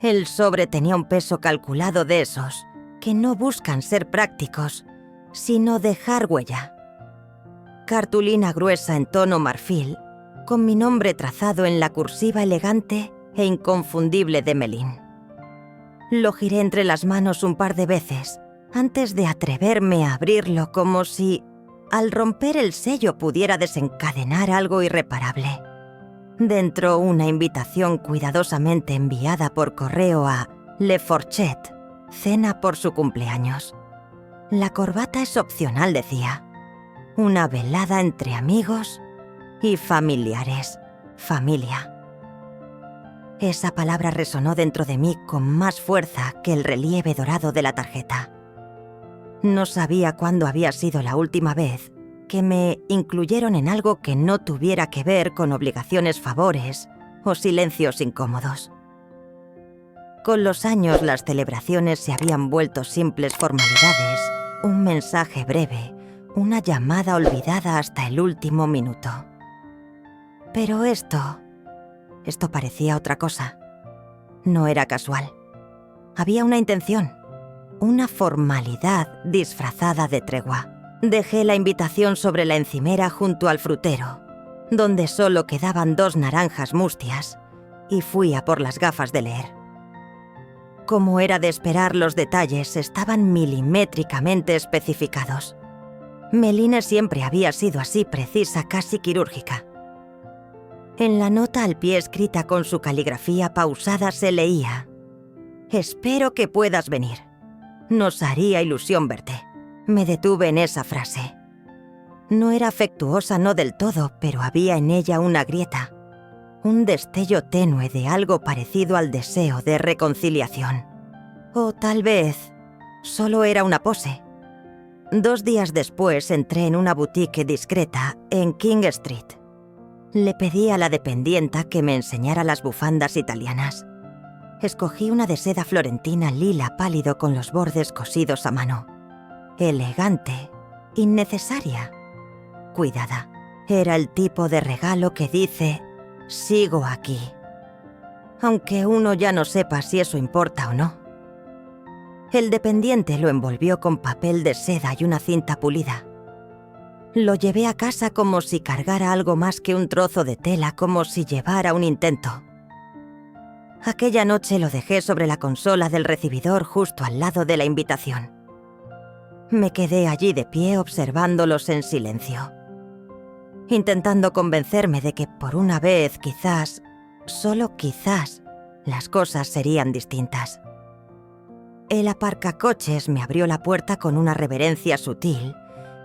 El sobre tenía un peso calculado de esos, que no buscan ser prácticos, sino dejar huella. Cartulina gruesa en tono marfil, con mi nombre trazado en la cursiva elegante e inconfundible de Mellin. Lo giré entre las manos un par de veces, antes de atreverme a abrirlo, como si, al romper el sello, pudiera desencadenar algo irreparable. Dentro, una invitación cuidadosamente enviada por correo a Le Fourchet, cena por su cumpleaños. La corbata es opcional, decía. Una velada entre amigos y familiares. Familia. Esa palabra resonó dentro de mí con más fuerza que el relieve dorado de la tarjeta. No sabía cuándo había sido la última vez que me incluyeron en algo que no tuviera que ver con obligaciones, favores o silencios incómodos. Con los años, las celebraciones se habían vuelto simples formalidades, un mensaje breve, una llamada olvidada hasta el último minuto. Pero esto parecía otra cosa. No era casual. Había una intención, una formalidad disfrazada de tregua. Dejé la invitación sobre la encimera junto al frutero, donde solo quedaban 2 naranjas mustias, y fui a por las gafas de leer. Como era de esperar, los detalles estaban milimétricamente especificados. Mellin siempre había sido así, precisa, casi quirúrgica. En la nota al pie, escrita con su caligrafía pausada, se leía: «Espero que puedas venir. Nos haría ilusión verte». Me detuve en esa frase. No era afectuosa, no del todo, pero había en ella una grieta, un destello tenue de algo parecido al deseo de reconciliación. O tal vez solo era una pose. 2 días después entré en una boutique discreta en King Street. Le pedí a la dependienta que me enseñara las bufandas italianas. Escogí una de seda florentina lila pálido con los bordes cosidos a mano. Elegante, innecesaria, cuidada. Era el tipo de regalo que dice: sigo aquí. Aunque uno ya no sepa si eso importa o no. El dependiente lo envolvió con papel de seda y una cinta pulida. Lo llevé a casa como si cargara algo más que un trozo de tela, como si llevara un intento. Aquella noche lo dejé sobre la consola del recibidor justo al lado de la invitación. Me quedé allí de pie observándolos en silencio, intentando convencerme de que por una vez quizás, solo quizás, las cosas serían distintas. El aparcacoches me abrió la puerta con una reverencia sutil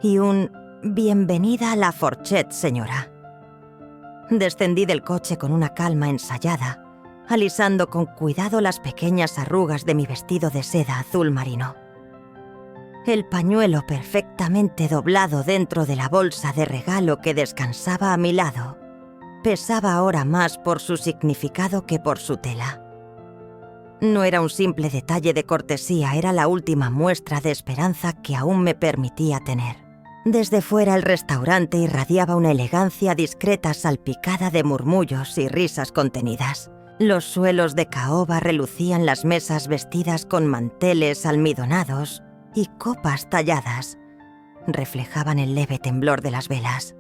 y un «bienvenida a la Fourchet, señora». Descendí del coche con una calma ensayada, alisando con cuidado las pequeñas arrugas de mi vestido de seda azul marino. El pañuelo perfectamente doblado dentro de la bolsa de regalo que descansaba a mi lado pesaba ahora más por su significado que por su tela. No era un simple detalle de cortesía, era la última muestra de esperanza que aún me permitía tener. Desde fuera, el restaurante irradiaba una elegancia discreta salpicada de murmullos y risas contenidas. Los suelos de caoba relucían, las mesas vestidas con manteles almidonados y copas talladas reflejaban el leve temblor de las velas.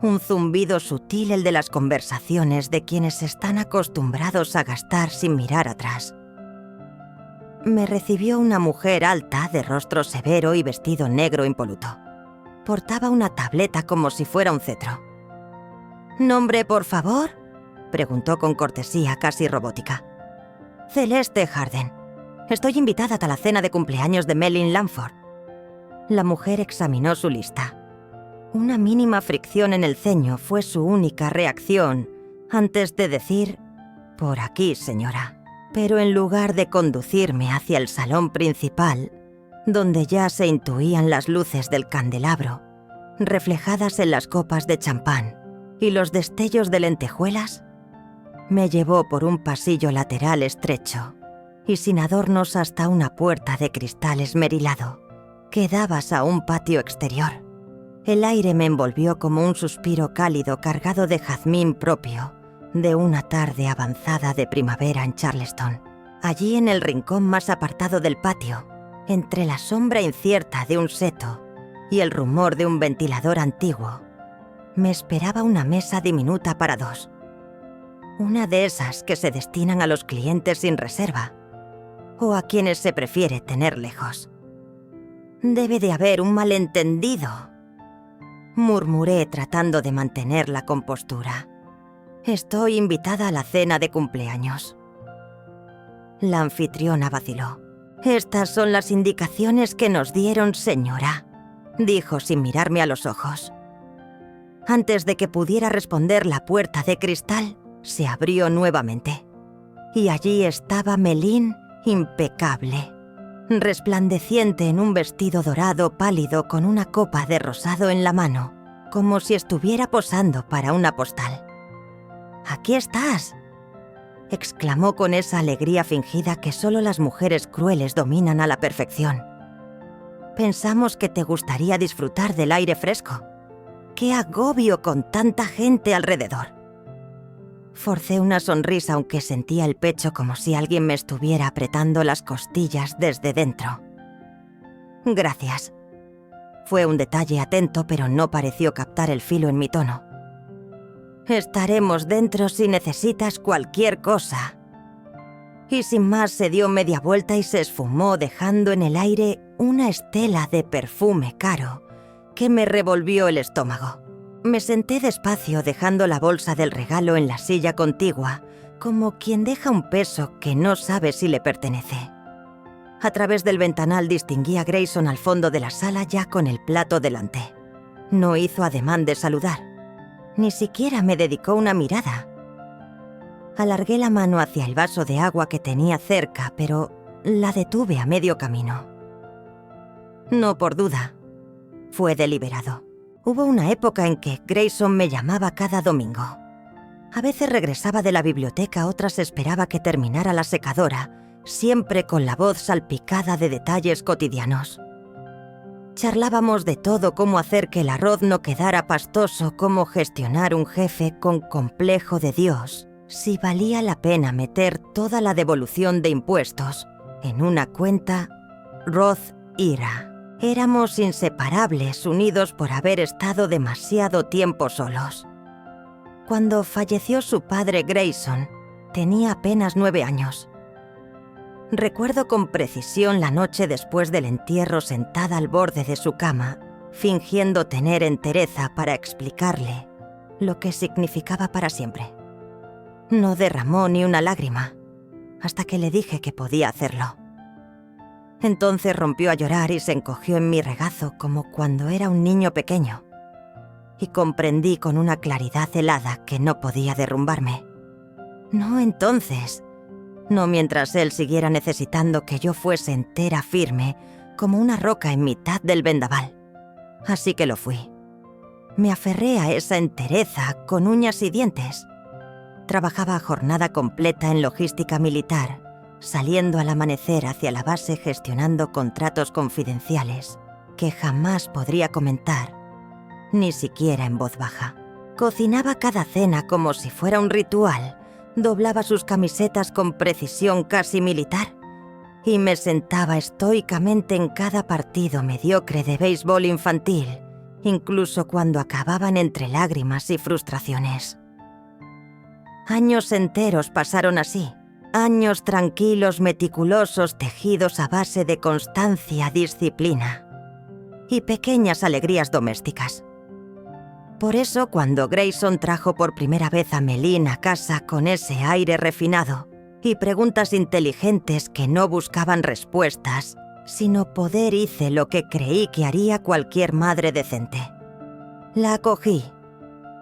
Un zumbido sutil, el de las conversaciones de quienes están acostumbrados a gastar sin mirar atrás. Me recibió una mujer alta, de rostro severo y vestido negro impoluto. Portaba una tableta como si fuera un cetro. «¿Nombre, por favor?», preguntó con cortesía casi robótica. «Celeste Harden. Estoy invitada a la cena de cumpleaños de Mellin Langford». La mujer examinó su lista. Una mínima fricción en el ceño fue su única reacción antes de decir: «Por aquí, señora». Pero en lugar de conducirme hacia el salón principal, donde ya se intuían las luces del candelabro, reflejadas en las copas de champán y los destellos de lentejuelas, me llevó por un pasillo lateral estrecho y sin adornos hasta una puerta de cristal esmerilado que dabas a un patio exterior. El aire me envolvió como un suspiro cálido cargado de jazmín propio de una tarde avanzada de primavera en Charleston, allí en el rincón más apartado del patio, entre la sombra incierta de un seto y el rumor de un ventilador antiguo, me esperaba una mesa diminuta para dos. Una de esas que se destinan a los clientes sin reserva o a quienes se prefiere tener lejos. «Debe de haber un malentendido», murmuré tratando de mantener la compostura. «Estoy invitada a la cena de cumpleaños». La anfitriona vaciló. «Estas son las indicaciones que nos dieron, señora», dijo sin mirarme a los ojos. Antes de que pudiera responder, la puerta de cristal se abrió nuevamente. Y allí estaba Meline, impecable, resplandeciente en un vestido dorado pálido con una copa de rosado en la mano, como si estuviera posando para una postal. «¡Aquí estás!», exclamó con esa alegría fingida que solo las mujeres crueles dominan a la perfección. «Pensamos que te gustaría disfrutar del aire fresco. ¡Qué agobio con tanta gente alrededor!». Forcé una sonrisa aunque sentía el pecho como si alguien me estuviera apretando las costillas desde dentro. «Gracias». Fue un detalle atento, pero no pareció captar el filo en mi tono. «Estaremos dentro si necesitas cualquier cosa». Y sin más se dio media vuelta y se esfumó, dejando en el aire una estela de perfume caro que me revolvió el estómago. Me senté despacio, dejando la bolsa del regalo en la silla contigua, como quien deja un peso que no sabe si le pertenece. A través del ventanal distinguí a Grayson al fondo de la sala ya con el plato delante. No hizo ademán de saludar. Ni siquiera me dedicó una mirada. Alargué la mano hacia el vaso de agua que tenía cerca, pero la detuve a medio camino. No por duda. Fue deliberado. Hubo una época en que Grayson me llamaba cada domingo. A veces regresaba de la biblioteca, otras esperaba que terminara la secadora, siempre con la voz salpicada de detalles cotidianos. Charlábamos de todo: cómo hacer que el arroz no quedara pastoso, cómo gestionar un jefe con complejo de Dios, si valía la pena meter toda la devolución de impuestos en una cuenta Roth IRA. Éramos inseparables, unidos por haber estado demasiado tiempo solos. Cuando falleció su padre Grayson, tenía apenas 9 años. Recuerdo con precisión la noche después del entierro, sentada al borde de su cama, fingiendo tener entereza para explicarle lo que significaba para siempre. No derramó ni una lágrima, hasta que le dije que podía hacerlo. Entonces rompió a llorar y se encogió en mi regazo como cuando era un niño pequeño. Y comprendí con una claridad helada que no podía derrumbarme. No entonces, no mientras él siguiera necesitando que yo fuese entera, firme, como una roca en mitad del vendaval. Así que lo fui. Me aferré a esa entereza con uñas y dientes. Trabajaba a jornada completa en logística militar, saliendo al amanecer hacia la base gestionando contratos confidenciales que jamás podría comentar, ni siquiera en voz baja. Cocinaba cada cena como si fuera un ritual, doblaba sus camisetas con precisión casi militar y me sentaba estoicamente en cada partido mediocre de béisbol infantil, incluso cuando acababan entre lágrimas y frustraciones. Años enteros pasaron así. Años tranquilos, meticulosos, tejidos a base de constancia, disciplina y pequeñas alegrías domésticas. Por eso, cuando Grayson trajo por primera vez a Meline a casa con ese aire refinado y preguntas inteligentes que no buscaban respuestas, sino poder, hice lo que creí que haría cualquier madre decente. La acogí.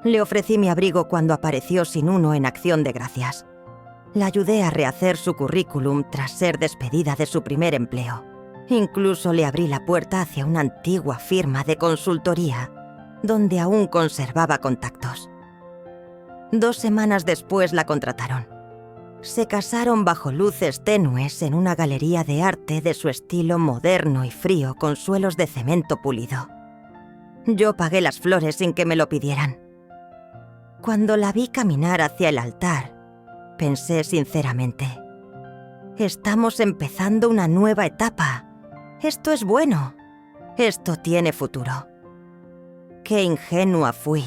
Le ofrecí mi abrigo cuando apareció sin uno en Acción de Gracias. La ayudé a rehacer su currículum tras ser despedida de su primer empleo. Incluso le abrí la puerta hacia una antigua firma de consultoría, donde aún conservaba contactos. 2 semanas después la contrataron. Se casaron bajo luces tenues en una galería de arte de su estilo moderno y frío con suelos de cemento pulido. Yo pagué las flores sin que me lo pidieran. Cuando la vi caminar hacia el altar, pensé sinceramente: estamos empezando una nueva etapa. Esto es bueno. Esto tiene futuro. Qué ingenua fui.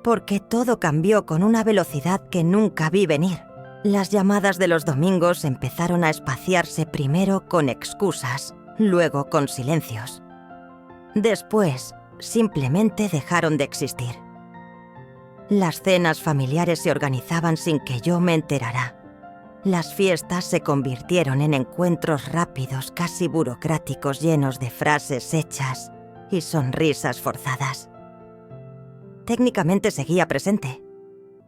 Porque todo cambió con una velocidad que nunca vi venir. Las llamadas de los domingos empezaron a espaciarse primero con excusas, luego con silencios. Después, simplemente dejaron de existir. Las cenas familiares se organizaban sin que yo me enterara. Las fiestas se convirtieron en encuentros rápidos, casi burocráticos, llenos de frases hechas y sonrisas forzadas. Técnicamente seguía presente.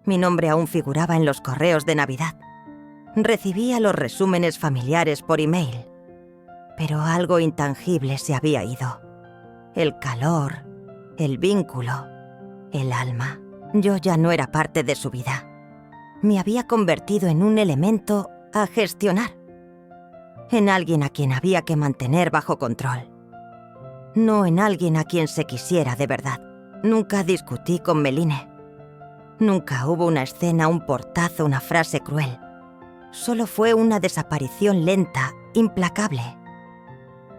Mi nombre aún figuraba en los correos de Navidad. Recibía los resúmenes familiares por email. Pero algo intangible se había ido. El calor, el vínculo, el alma. Yo ya no era parte de su vida. Me había convertido en un elemento a gestionar. En alguien a quien había que mantener bajo control. No en alguien a quien se quisiera de verdad. Nunca discutí con Meline. Nunca hubo una escena, un portazo, una frase cruel. Solo fue una desaparición lenta, implacable.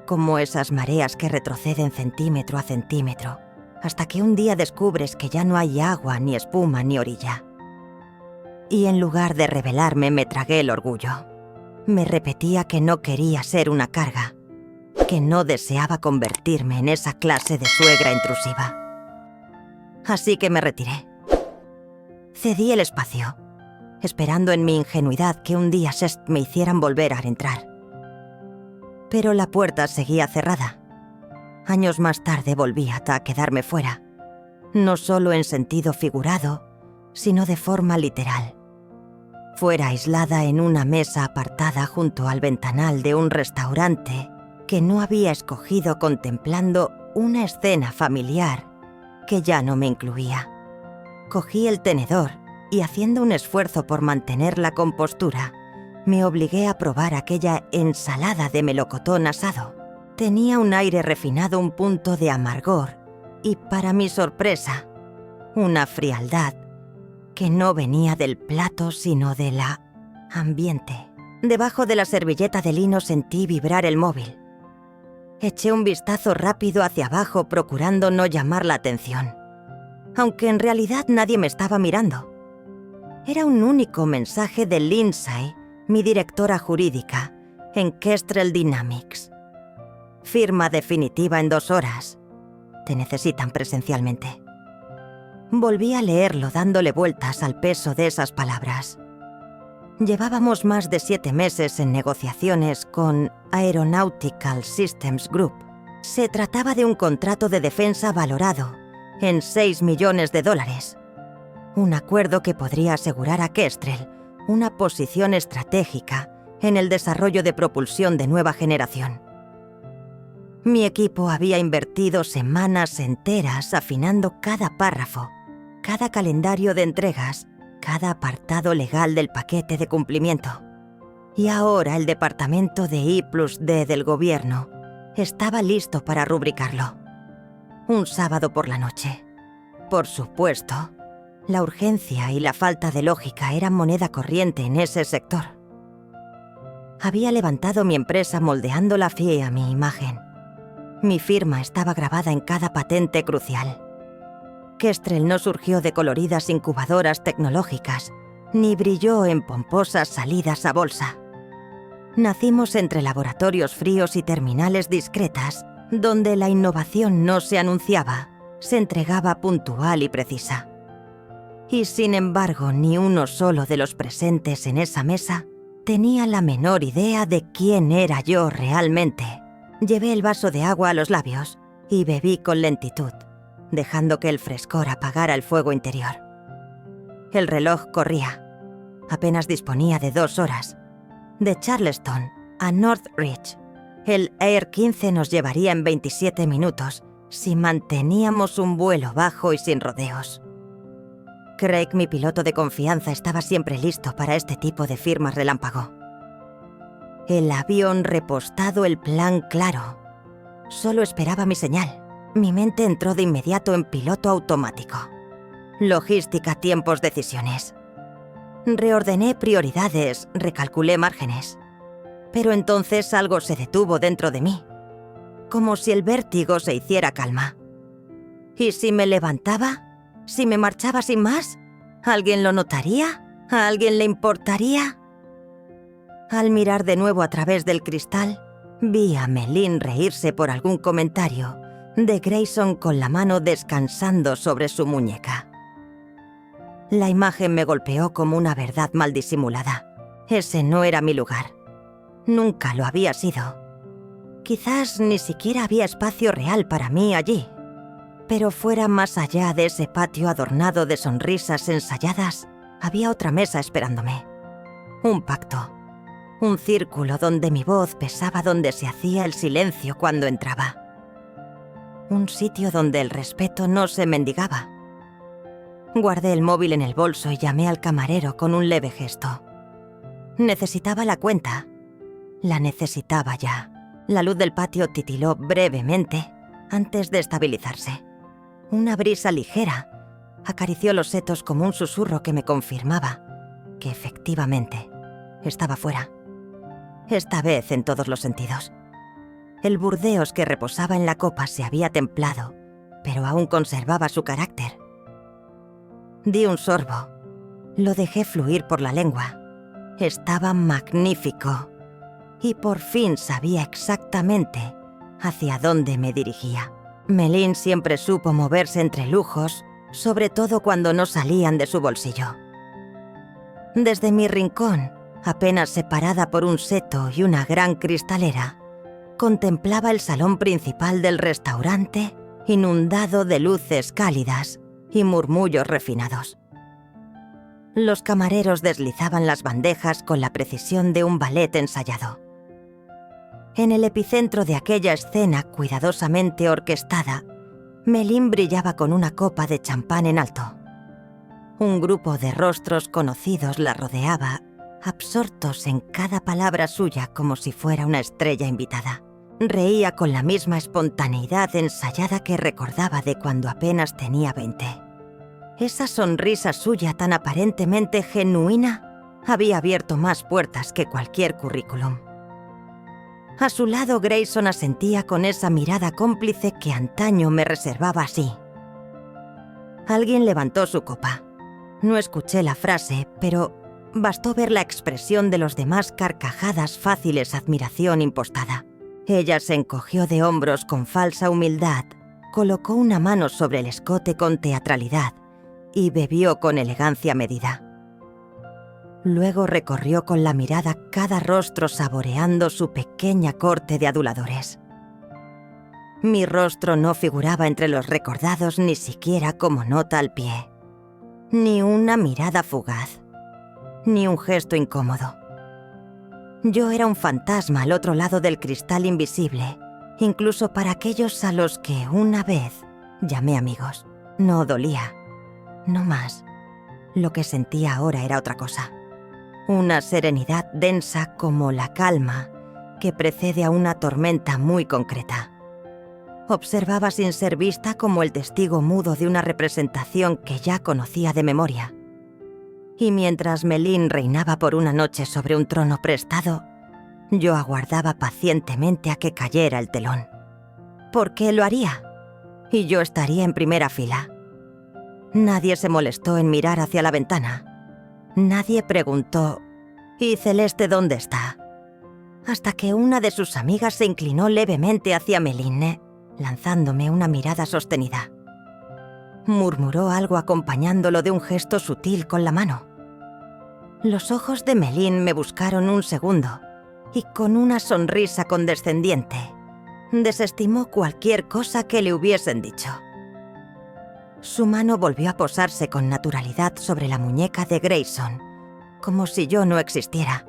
Como esas mareas que retroceden centímetro a centímetro, hasta que un día descubres que ya no hay agua, ni espuma, ni orilla. Y en lugar de rebelarme, me tragué el orgullo. Me repetía que no quería ser una carga, que no deseaba convertirme en esa clase de suegra intrusiva. Así que me retiré. Cedí el espacio, esperando en mi ingenuidad que un día me hicieran volver a entrar. Pero la puerta seguía cerrada. Años más tarde volví a quedarme fuera, no solo en sentido figurado, sino de forma literal. Fuera aislada en una mesa apartada junto al ventanal de un restaurante que no había escogido, contemplando una escena familiar que ya no me incluía. Cogí el tenedor y, haciendo un esfuerzo por mantener la compostura, me obligué a probar aquella ensalada de melocotón asado. Tenía un aire refinado, un punto de amargor y, para mi sorpresa, una frialdad que no venía del plato sino de la ambiente. Debajo de la servilleta de lino sentí vibrar el móvil. Eché un vistazo rápido hacia abajo procurando no llamar la atención, aunque en realidad nadie me estaba mirando. Era un único mensaje de Lindsay, mi directora jurídica, en Kestrel Dynamics. Firma definitiva en 2 horas. Te necesitan presencialmente. Volví a leerlo dándole vueltas al peso de esas palabras. Llevábamos más de 7 meses en negociaciones con Aeronautical Systems Group. Se trataba de un contrato de defensa valorado en $6 millones. Un acuerdo que podría asegurar a Kestrel una posición estratégica en el desarrollo de propulsión de nueva generación. Mi equipo había invertido semanas enteras afinando cada párrafo, cada calendario de entregas, cada apartado legal del paquete de cumplimiento. Y ahora el departamento de I+D del gobierno estaba listo para rubricarlo. Un sábado por la noche. Por supuesto, la urgencia y la falta de lógica eran moneda corriente en ese sector. Había levantado mi empresa moldeándola fiel a mi imagen. Mi firma estaba grabada en cada patente crucial. Kestrel no surgió de coloridas incubadoras tecnológicas, ni brilló en pomposas salidas a bolsa. Nacimos entre laboratorios fríos y terminales discretas, donde la innovación no se anunciaba, se entregaba puntual y precisa. Y sin embargo, ni uno solo de los presentes en esa mesa tenía la menor idea de quién era yo realmente. Llevé el vaso de agua a los labios y bebí con lentitud, dejando que el frescor apagara el fuego interior. El reloj corría. Apenas disponía de 2 horas. De Charleston a Northridge, el Air 15 nos llevaría en 27 minutos si manteníamos un vuelo bajo y sin rodeos. Craig, mi piloto de confianza, estaba siempre listo para este tipo de firmas relámpago. El avión repostado, el plan claro. Solo esperaba mi señal. Mi mente entró de inmediato en piloto automático. Logística, tiempos, decisiones. Reordené prioridades, recalculé márgenes. Pero entonces algo se detuvo dentro de mí, como si el vértigo se hiciera calma. ¿Y si me levantaba? ¿Si me marchaba sin más? ¿Alguien lo notaría? ¿A alguien le importaría? Al mirar de nuevo a través del cristal, vi a Meline reírse por algún comentario de Grayson con la mano descansando sobre su muñeca. La imagen me golpeó como una verdad mal disimulada. Ese no era mi lugar. Nunca lo había sido. Quizás ni siquiera había espacio real para mí allí. Pero fuera más allá de ese patio adornado de sonrisas ensayadas, había otra mesa esperándome. Un pacto. Un círculo donde mi voz pesaba donde se hacía el silencio cuando entraba. Un sitio donde el respeto no se mendigaba. Guardé el móvil en el bolso y llamé al camarero con un leve gesto. Necesitaba la cuenta. La necesitaba ya. La luz del patio titiló brevemente antes de estabilizarse. Una brisa ligera acarició los setos como un susurro que me confirmaba que efectivamente estaba fuera. Esta vez en todos los sentidos. El burdeos que reposaba en la copa se había templado, pero aún conservaba su carácter. Di un sorbo. Lo dejé fluir por la lengua. Estaba magnífico. Y por fin sabía exactamente hacia dónde me dirigía. Meline siempre supo moverse entre lujos, sobre todo cuando no salían de su bolsillo. Desde mi rincón, apenas separada por un seto y una gran cristalera, contemplaba el salón principal del restaurante inundado de luces cálidas y murmullos refinados. Los camareros deslizaban las bandejas con la precisión de un ballet ensayado. En el epicentro de aquella escena cuidadosamente orquestada, Meline brillaba con una copa de champán en alto. Un grupo de rostros conocidos la rodeaba, absortos en cada palabra suya como si fuera una estrella invitada. Reía con la misma espontaneidad ensayada que recordaba de cuando apenas tenía 20. Esa sonrisa suya tan aparentemente genuina había abierto más puertas que cualquier currículum. A su lado Grayson asentía con esa mirada cómplice que antaño me reservaba así. Alguien levantó su copa. No escuché la frase, pero bastó ver la expresión de los demás carcajadas fáciles admiración impostada. Ella se encogió de hombros con falsa humildad, colocó una mano sobre el escote con teatralidad y bebió con elegancia medida. Luego recorrió con la mirada cada rostro saboreando su pequeña corte de aduladores. Mi rostro no figuraba entre los recordados ni siquiera como nota al pie. Ni una mirada fugaz. Ni un gesto incómodo. Yo era un fantasma al otro lado del cristal invisible, incluso para aquellos a los que una vez llamé amigos. No dolía. No más. Lo que sentía ahora era otra cosa. Una serenidad densa como la calma que precede a una tormenta muy concreta. Observaba sin ser vista como el testigo mudo de una representación que ya conocía de memoria. Y mientras Meline reinaba por una noche sobre un trono prestado, yo aguardaba pacientemente a que cayera el telón. ¿Por qué lo haría? Y yo estaría en primera fila. Nadie se molestó en mirar hacia la ventana. Nadie preguntó, ¿y Celeste dónde está? Hasta que una de sus amigas se inclinó levemente hacia Meline, lanzándome una mirada sostenida. Murmuró algo acompañándolo de un gesto sutil con la mano. Los ojos de Meline me buscaron un segundo y con una sonrisa condescendiente desestimó cualquier cosa que le hubiesen dicho. Su mano volvió a posarse con naturalidad sobre la muñeca de Grayson, como si yo no existiera.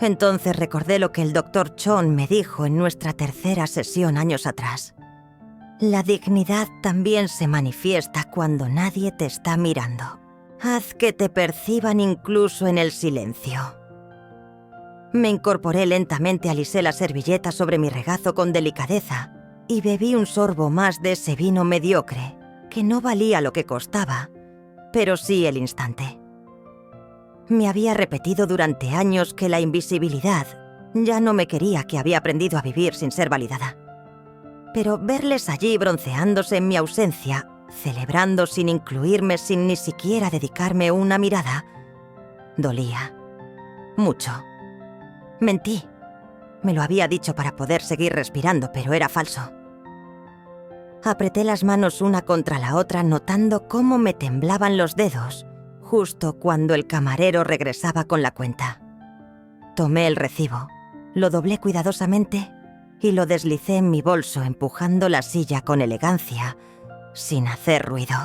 Entonces recordé lo que el Dr. Chon me dijo en nuestra tercera sesión años atrás. La dignidad también se manifiesta cuando nadie te está mirando. Haz que te perciban incluso en el silencio. Me incorporé lentamente, alisé la servilleta sobre mi regazo con delicadeza y bebí un sorbo más de ese vino mediocre, que no valía lo que costaba, pero sí el instante. Me había repetido durante años que la invisibilidad ya no me quería, que había aprendido a vivir sin ser validada. Pero verles allí bronceándose en mi ausencia, celebrando sin incluirme, sin ni siquiera dedicarme una mirada, dolía. Mucho. Mentí. Me lo había dicho para poder seguir respirando, pero era falso. Apreté las manos una contra la otra, notando cómo me temblaban los dedos, justo cuando el camarero regresaba con la cuenta. Tomé el recibo, lo doblé cuidadosamente y lo deslicé en mi bolso, empujando la silla con elegancia, sin hacer ruido.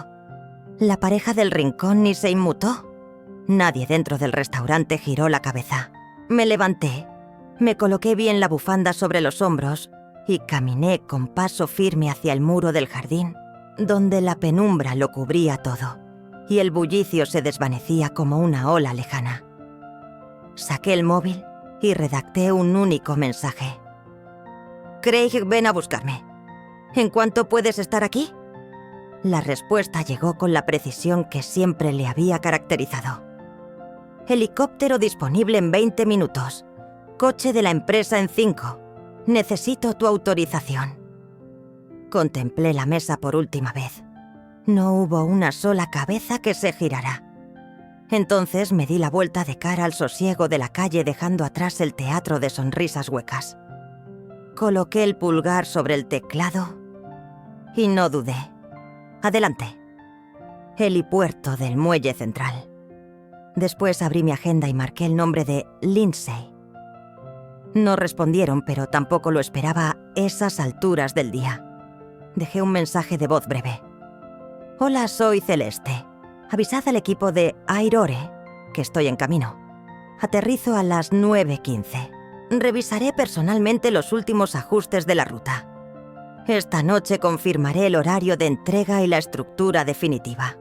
La pareja del rincón ni se inmutó. Nadie dentro del restaurante giró la cabeza. Me levanté, me coloqué bien la bufanda sobre los hombros y caminé con paso firme hacia el muro del jardín, donde la penumbra lo cubría todo y el bullicio se desvanecía como una ola lejana. Saqué el móvil y redacté un único mensaje. Craig, ven a buscarme. ¿En cuánto puedes estar aquí? La respuesta llegó con la precisión que siempre le había caracterizado. Helicóptero disponible en 20 minutos. Coche de la empresa en 5. Necesito tu autorización. Contemplé la mesa por última vez. No hubo una sola cabeza que se girara. Entonces me di la vuelta de cara al sosiego de la calle, dejando atrás el teatro de sonrisas huecas. Coloqué el pulgar sobre el teclado y no dudé. Adelante. Helipuerto del Muelle Central. Después abrí mi agenda y marqué el nombre de Lindsay. No respondieron, pero tampoco lo esperaba a esas alturas del día. Dejé un mensaje de voz breve. Hola, soy Celeste. Avisad al equipo de Airore que estoy en camino. Aterrizo a las 9:15. Revisaré personalmente los últimos ajustes de la ruta. Esta noche confirmaré el horario de entrega y la estructura definitiva.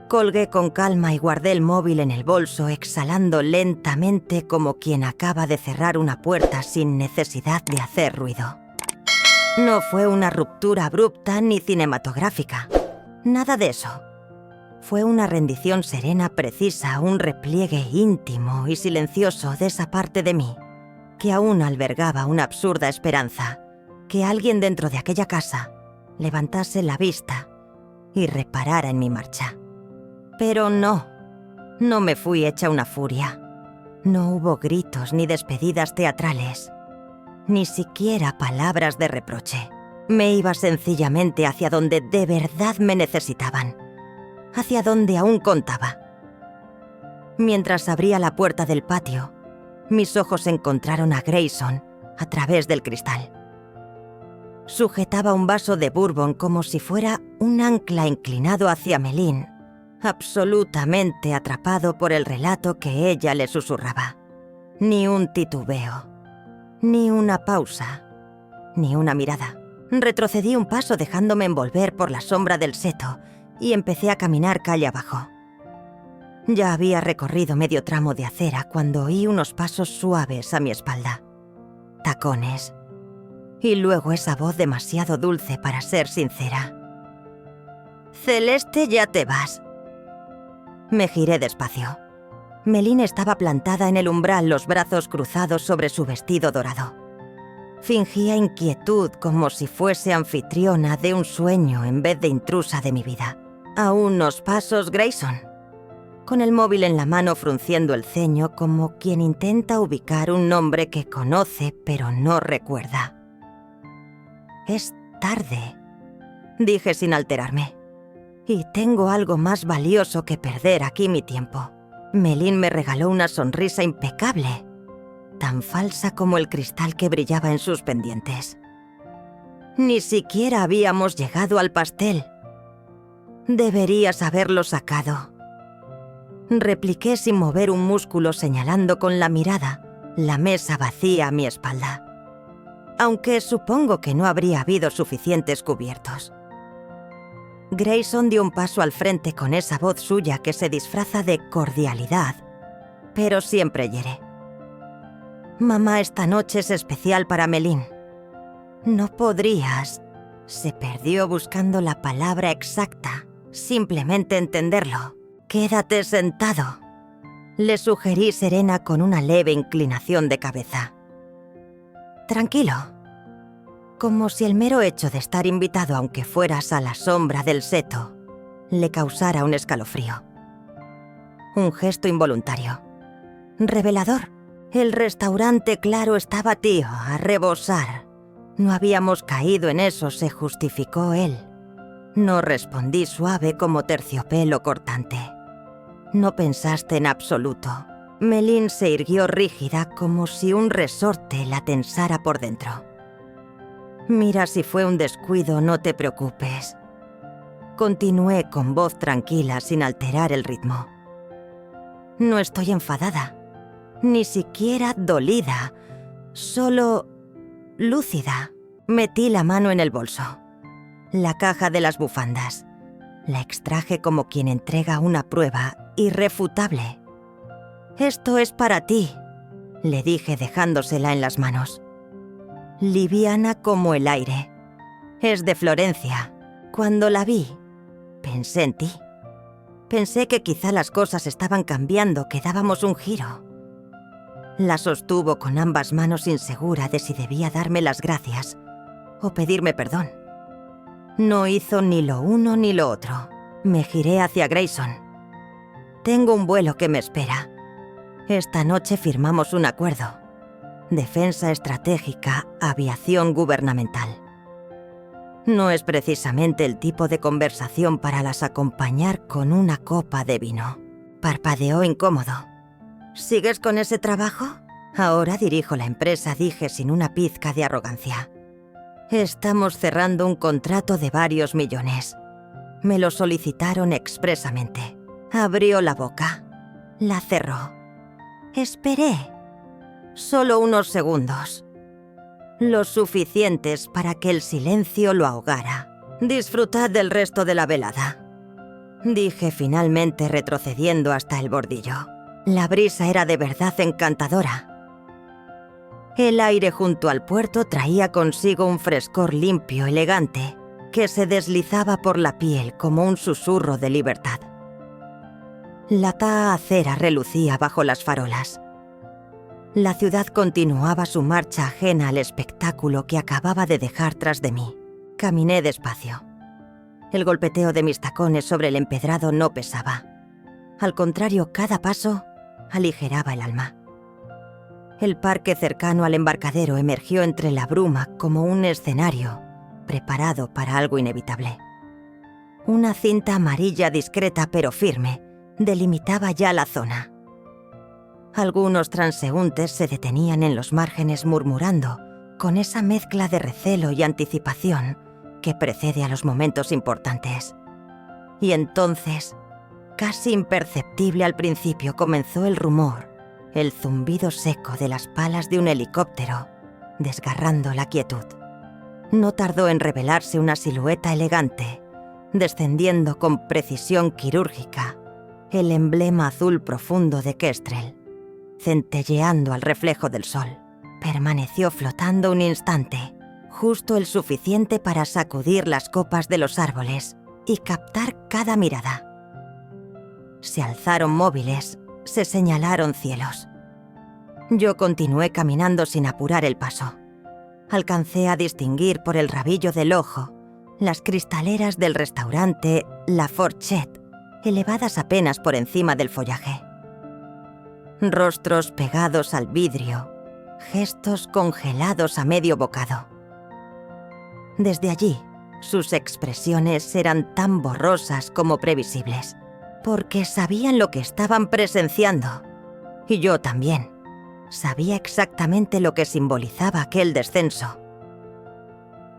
Colgué con calma y guardé el móvil en el bolso, exhalando lentamente como quien acaba de cerrar una puerta sin necesidad de hacer ruido. No fue una ruptura abrupta ni cinematográfica. Nada de eso. Fue una rendición serena, precisa, un repliegue íntimo y silencioso de esa parte de mí que aún albergaba una absurda esperanza, que alguien dentro de aquella casa levantase la vista y reparara en mi marcha. Pero no me fui hecha una furia. No hubo gritos ni despedidas teatrales, ni siquiera palabras de reproche. Me iba sencillamente hacia donde de verdad me necesitaban, hacia donde aún contaba. Mientras abría la puerta del patio, mis ojos encontraron a Grayson a través del cristal. Sujetaba un vaso de bourbon como si fuera un ancla inclinado hacia Melín, absolutamente atrapado por el relato que ella le susurraba. Ni un titubeo, ni una pausa, ni una mirada. Retrocedí un paso dejándome envolver por la sombra del seto y empecé a caminar calle abajo. Ya había recorrido medio tramo de acera cuando oí unos pasos suaves a mi espalda. Tacones. Y luego esa voz demasiado dulce para ser sincera. «Celeste, ya te vas». Me giré despacio. Melín estaba plantada en el umbral, los brazos cruzados sobre su vestido dorado. Fingía inquietud como si fuese anfitriona de un sueño en vez de intrusa de mi vida. A unos pasos, Grayson, con el móvil en la mano, frunciendo el ceño como quien intenta ubicar un nombre que conoce pero no recuerda. «Es tarde», dije sin alterarme. «Y tengo algo más valioso que perder aquí mi tiempo». Melín me regaló una sonrisa impecable, tan falsa como el cristal que brillaba en sus pendientes. Ni siquiera habíamos llegado al pastel. «Deberías haberlo sacado», repliqué sin mover un músculo, señalando con la mirada la mesa vacía a mi espalda. Aunque supongo que no habría habido suficientes cubiertos. Grayson dio un paso al frente con esa voz suya que se disfraza de cordialidad, pero siempre hiere. «Mamá, esta noche es especial para Melín. No podrías...» Se perdió buscando la palabra exacta, simplemente entenderlo. «Quédate sentado», le sugerí serena con una leve inclinación de cabeza. «Tranquilo», como si el mero hecho de estar invitado, aunque fueras a la sombra del seto, le causara un escalofrío. Un gesto involuntario. Revelador. El restaurante, claro, estaba tío, a rebosar. No habíamos caído en eso, se justificó él. No respondí suave como terciopelo cortante. No pensaste en absoluto. Melín se irguió rígida como si un resorte la tensara por dentro. Mira, si fue un descuido, no te preocupes. Continué con voz tranquila sin alterar el ritmo. No estoy enfadada, ni siquiera dolida, solo lúcida. Metí la mano en el bolso. La caja de las bufandas. La extraje como quien entrega una prueba irrefutable. «Esto es para ti», le dije dejándosela en las manos. Liviana como el aire. Es de Florencia. Cuando la vi, pensé en ti. Pensé que quizá las cosas estaban cambiando, que dábamos un giro. La sostuvo con ambas manos, insegura de si debía darme las gracias o pedirme perdón. No hizo ni lo uno ni lo otro. Me giré hacia Grayson. «Tengo un vuelo que me espera. Esta noche firmamos un acuerdo. Defensa estratégica, aviación gubernamental». No es precisamente el tipo de conversación para las acompañar con una copa de vino. Parpadeó incómodo. «¿Sigues con ese trabajo?» «Ahora dirijo la empresa», dije sin una pizca de arrogancia. «Estamos cerrando un contrato de varios millones. Me lo solicitaron expresamente». Abrió la boca. La cerró. Esperé. Solo unos segundos. Lo suficientes para que el silencio lo ahogara. «Disfrutad del resto de la velada», dije finalmente, retrocediendo hasta el bordillo. La brisa era de verdad encantadora. El aire junto al puerto traía consigo un frescor limpio, elegante, que se deslizaba por la piel como un susurro de libertad. La taa acera relucía bajo las farolas. La ciudad continuaba su marcha ajena al espectáculo que acababa de dejar tras de mí. Caminé despacio. El golpeteo de mis tacones sobre el empedrado no pesaba. Al contrario, cada paso aligeraba el alma. El parque cercano al embarcadero emergió entre la bruma como un escenario preparado para algo inevitable. Una cinta amarilla discreta pero firme delimitaba ya la zona. Algunos transeúntes se detenían en los márgenes murmurando, con esa mezcla de recelo y anticipación que precede a los momentos importantes. Y entonces, casi imperceptible al principio, comenzó el rumor, el zumbido seco de las palas de un helicóptero, desgarrando la quietud. No tardó en revelarse una silueta elegante, descendiendo con precisión quirúrgica el emblema azul profundo de Kestrel, centelleando al reflejo del sol. Permaneció flotando un instante, justo el suficiente para sacudir las copas de los árboles y captar cada mirada. Se alzaron móviles, se señalaron cielos. Yo continué caminando sin apurar el paso. Alcancé a distinguir por el rabillo del ojo las cristaleras del restaurante La Fourchette, elevadas apenas por encima del follaje. Rostros pegados al vidrio, gestos congelados a medio bocado. Desde allí, sus expresiones eran tan borrosas como previsibles, porque sabían lo que estaban presenciando. Y yo también. Sabía exactamente lo que simbolizaba aquel descenso.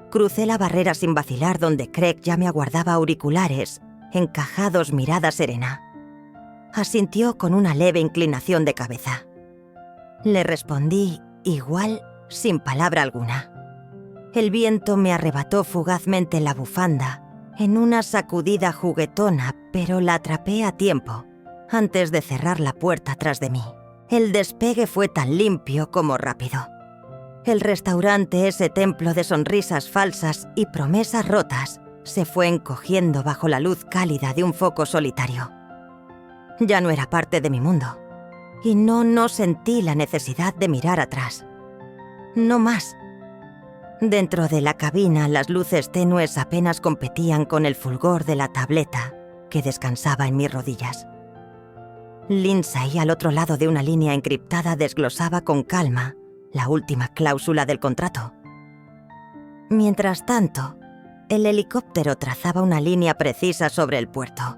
Crucé la barrera sin vacilar, donde Craig ya me aguardaba, auriculares encajados, mirada serena. Asintió con una leve inclinación de cabeza. Le respondí igual, sin palabra alguna. El viento me arrebató fugazmente la bufanda en una sacudida juguetona, pero la atrapé a tiempo, antes de cerrar la puerta tras de mí. El despegue fue tan limpio como rápido. El restaurante, ese templo de sonrisas falsas y promesas rotas, se fue encogiendo bajo la luz cálida de un foco solitario. Ya no era parte de mi mundo, y no sentí la necesidad de mirar atrás. No más. Dentro de la cabina, las luces tenues apenas competían con el fulgor de la tableta que descansaba en mis rodillas. Lindsay, al otro lado de una línea encriptada, desglosaba con calma la última cláusula del contrato. Mientras tanto, el helicóptero trazaba una línea precisa sobre el puerto.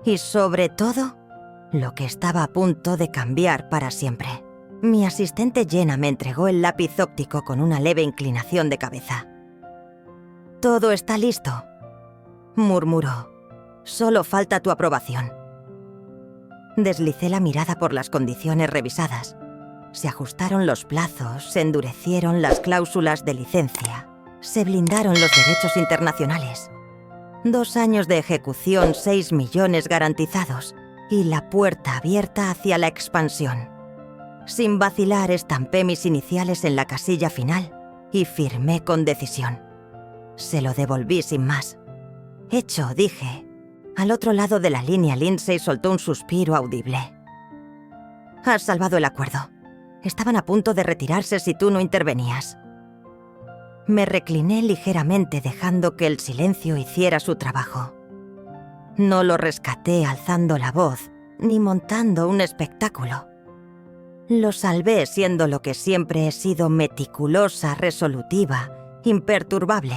Y sobre todo, lo que estaba a punto de cambiar para siempre. Mi asistente Jenna me entregó el lápiz óptico con una leve inclinación de cabeza. «Todo está listo», murmuró. «Solo falta tu aprobación». Deslicé la mirada por las condiciones revisadas. Se ajustaron los plazos, se endurecieron las cláusulas de licencia, se blindaron los derechos internacionales. 2 años de ejecución, 6 millones garantizados y la puerta abierta hacia la expansión. Sin vacilar, estampé mis iniciales en la casilla final y firmé con decisión. Se lo devolví sin más. «Hecho», dije. Al otro lado de la línea, Lindsay soltó un suspiro audible. «Has salvado el acuerdo. Estaban a punto de retirarse si tú no intervenías». Me recliné ligeramente dejando que el silencio hiciera su trabajo. No lo rescaté alzando la voz ni montando un espectáculo. Lo salvé siendo lo que siempre he sido: meticulosa, resolutiva, imperturbable.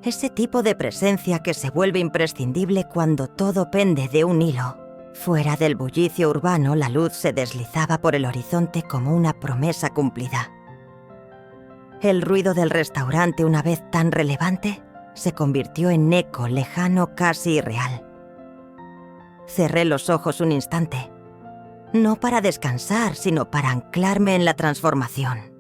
Ese tipo de presencia que se vuelve imprescindible cuando todo pende de un hilo. Fuera del bullicio urbano, la luz se deslizaba por el horizonte como una promesa cumplida. El ruido del restaurante, una vez tan relevante, se convirtió en eco lejano, casi irreal. Cerré los ojos un instante, no para descansar, sino para anclarme en la transformación.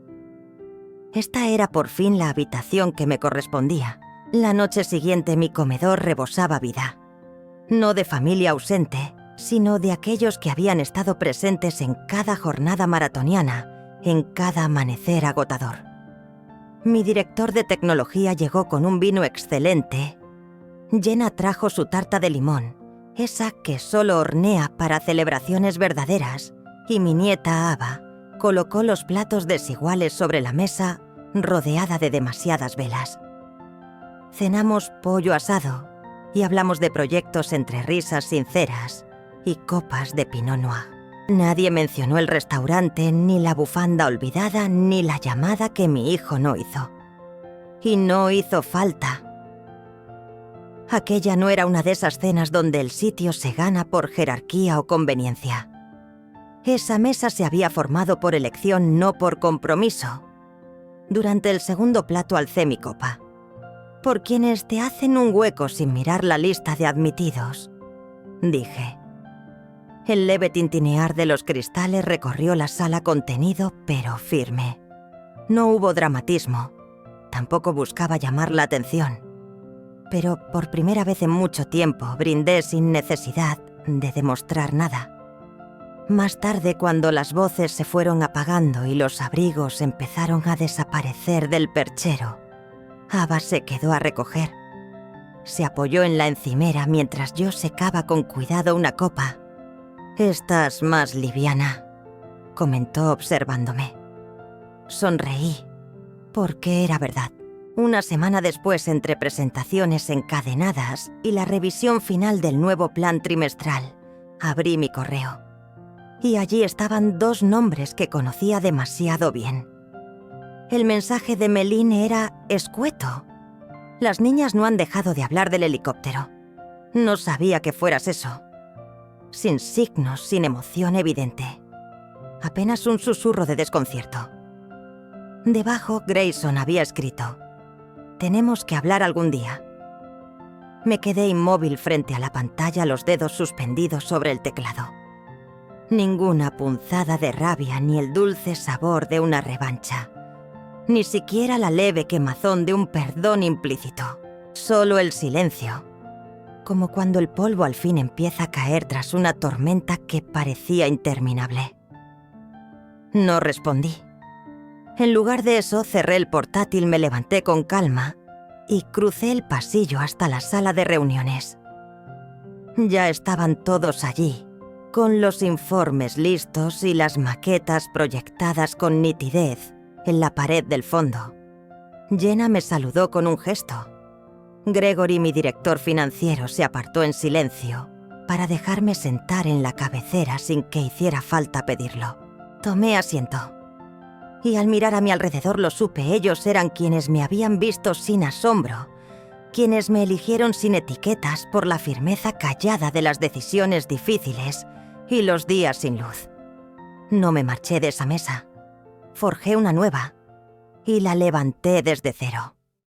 Esta era por fin la habitación que me correspondía. La noche siguiente mi comedor rebosaba vida. No de familia ausente, sino de aquellos que habían estado presentes en cada jornada maratoniana, en cada amanecer agotador. Mi director de tecnología llegó con un vino excelente. Jenna trajo su tarta de limón, esa que solo hornea para celebraciones verdaderas, y mi nieta Ava colocó los platos desiguales sobre la mesa, rodeada de demasiadas velas. Cenamos pollo asado y hablamos de proyectos entre risas sinceras y copas de Pinot Noir. Nadie mencionó el restaurante, ni la bufanda olvidada, ni la llamada que mi hijo no hizo. Y no hizo falta. Aquella no era una de esas cenas donde el sitio se gana por jerarquía o conveniencia. Esa mesa se había formado por elección, no por compromiso. Durante el segundo plato alcé mi copa. «Por quienes te hacen un hueco sin mirar la lista de admitidos», dije. El leve tintinear de los cristales recorrió la sala contenido, pero firme. No hubo dramatismo. Tampoco buscaba llamar la atención. Pero por primera vez en mucho tiempo brindé sin necesidad de demostrar nada. Más tarde, cuando las voces se fueron apagando y los abrigos empezaron a desaparecer del perchero, Ava se quedó a recoger. Se apoyó en la encimera mientras yo secaba con cuidado una copa. «Estás más liviana», comentó observándome. Sonreí, porque era verdad. Una semana después, entre presentaciones encadenadas y la revisión final del nuevo plan trimestral, abrí mi correo. Y allí estaban 2 nombres que conocía demasiado bien. El mensaje de Meline era escueto. «Las niñas no han dejado de hablar del helicóptero. No sabía que fueras eso». Sin signos, sin emoción evidente. Apenas un susurro de desconcierto. Debajo, Grayson había escrito: «Tenemos que hablar algún día». Me quedé inmóvil frente a la pantalla, los dedos suspendidos sobre el teclado. Ninguna punzada de rabia ni el dulce sabor de una revancha. Ni siquiera la leve quemazón de un perdón implícito. Solo el silencio. Como cuando el polvo al fin empieza a caer tras una tormenta que parecía interminable. No respondí. En lugar de eso, cerré el portátil, me levanté con calma y crucé el pasillo hasta la sala de reuniones. Ya estaban todos allí, con los informes listos y las maquetas proyectadas con nitidez en la pared del fondo. Jenna me saludó con un gesto. Gregory, mi director financiero, se apartó en silencio para dejarme sentar en la cabecera sin que hiciera falta pedirlo. Tomé asiento. Y al mirar a mi alrededor lo supe, ellos eran quienes me habían visto sin asombro, quienes me eligieron sin etiquetas por la firmeza callada de las decisiones difíciles y los días sin luz. No me marché de esa mesa. Forjé una nueva y la levanté desde cero.